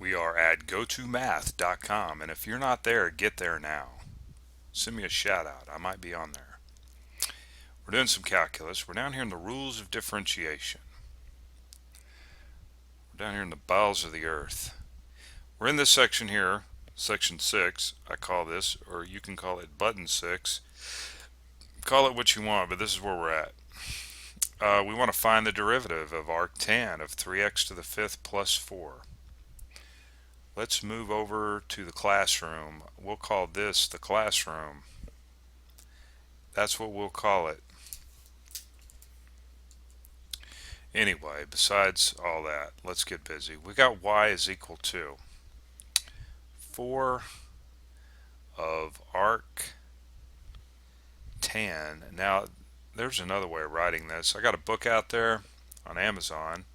We are at gotomath.com, and if you're not there, get there now. Send me a shout out. I might be on there. We're doing some calculus. We're down here in the rules of differentiation. We're down here in the bowels of the earth. We're in this section here, section 6. I call this, or you can call it button 6. Call it what you want, but this is where we're at. We want to find the derivative of arctan of 3x to the 5th plus 4. Let's move over to the classroom. We'll call this the classroom. That's what we'll call it. Anyway, besides all that, let's get busy. We got y is equal to 4 of arc tan. Now, there's another way of writing this. I got a book out there on Amazon,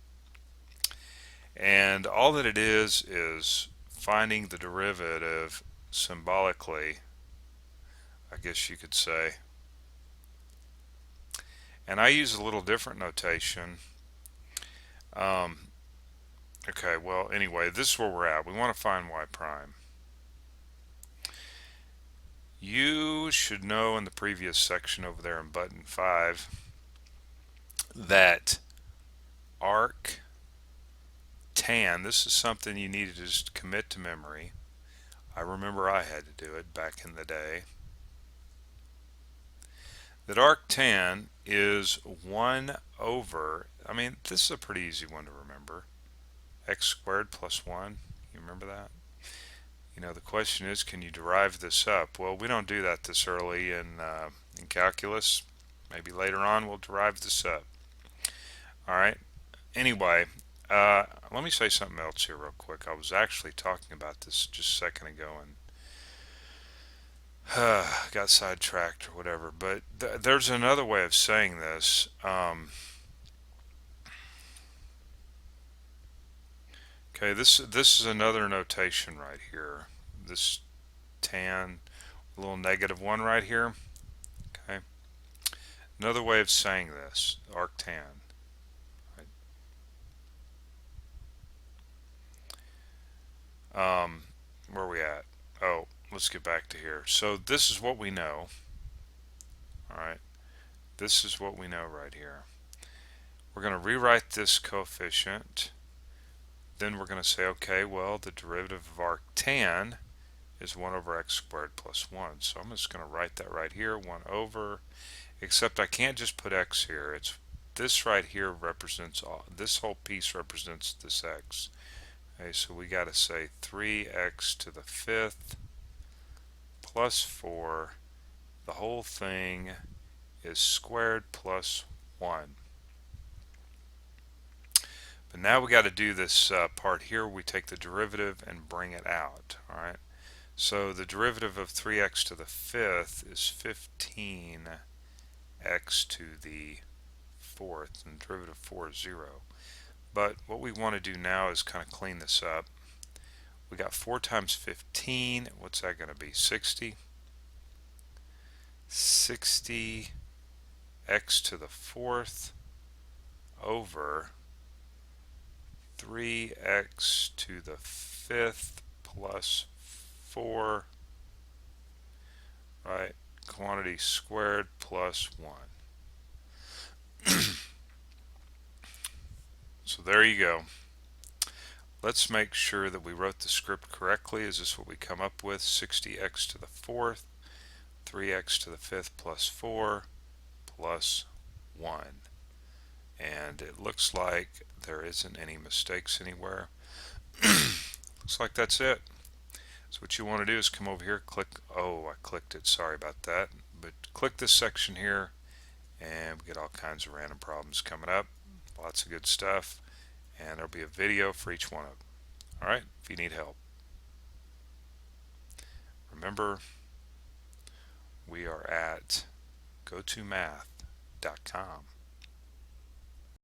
and all that it is finding the derivative symbolically, I guess you could say. And I use a little different notation. Okay, well, anyway, this is where we're at. We want to find y prime. You should know in the previous section over there in button 5 that arc tan, this is something you need to just commit to memory. I remember I had to do it back in the day. That arc tan is 1 over, I mean, this is a pretty easy one to remember. X squared plus 1, you remember that? You know, the question is, can you derive this up? Well, we don't do that this early in calculus. Maybe later on we'll derive this up. Alright, anyway, let me say something else here real quick. I was actually talking about this just a second ago and got sidetracked or whatever, but there's another way of saying this. Okay, this is another notation right here. This tan, a little -1 right here. Okay, another way of saying this, arctan. Right. Where are we at? Oh, let's get back to here. So this is what we know. All right, this is what we know right here. We're going to rewrite this coefficient. Then we're going to say, okay, well, the derivative of arctan is 1 over x squared plus 1. So I'm just going to write that right here, 1 over, except I can't just put x here. It's this right here represents this whole piece represents this x. Okay, so we got to say 3x to the 5th plus 4. The whole thing is squared plus 1. But now we got to do this part here. We take the derivative and bring it out. All right. So the derivative of 3x to the 5th is 15x to the 4th, and the derivative of 4 is 0. But what we want to do now is kind of clean this up. We got 4 times 15. What's that going to be? 60. 60x to the 4th over 3x to the 5th plus 4, right, quantity squared plus 1. So there you go. Let's make sure that we wrote the script correctly. Is this what we come up with? 60x to the 4th, 3x to the 5th plus 4 plus 1. And it looks like there isn't any mistakes anywhere. Looks like that's it. So what you want to do is come over here, click, oh, I clicked it, sorry about that, but click this section here and we get all kinds of random problems coming up, lots of good stuff, and there'll be a video for each one of them. Alright, if you need help. Remember, we are at gotomath.com.